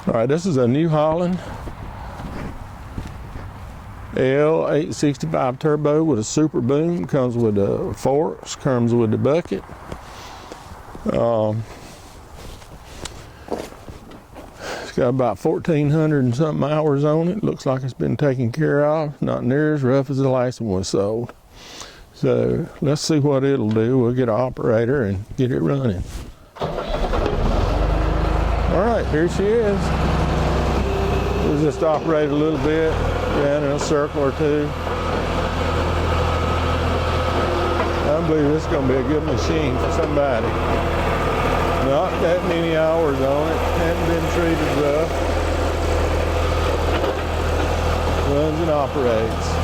All right, this is a New Holland LX865 turbo with a super boom. Comes with the forks, comes with the bucket. It's got about 1,400 and something hours on it. Looks like it's been taken care of. Not near as rough as the last one was sold. So let's see what it'll do. We'll get an operator and get it running. All right, here she is. We'll just operate a little bit, around in a circle or two. I believe this is going to be a good machine for somebody. Not that many hours on it, hasn't been treated rough. Runs and operates.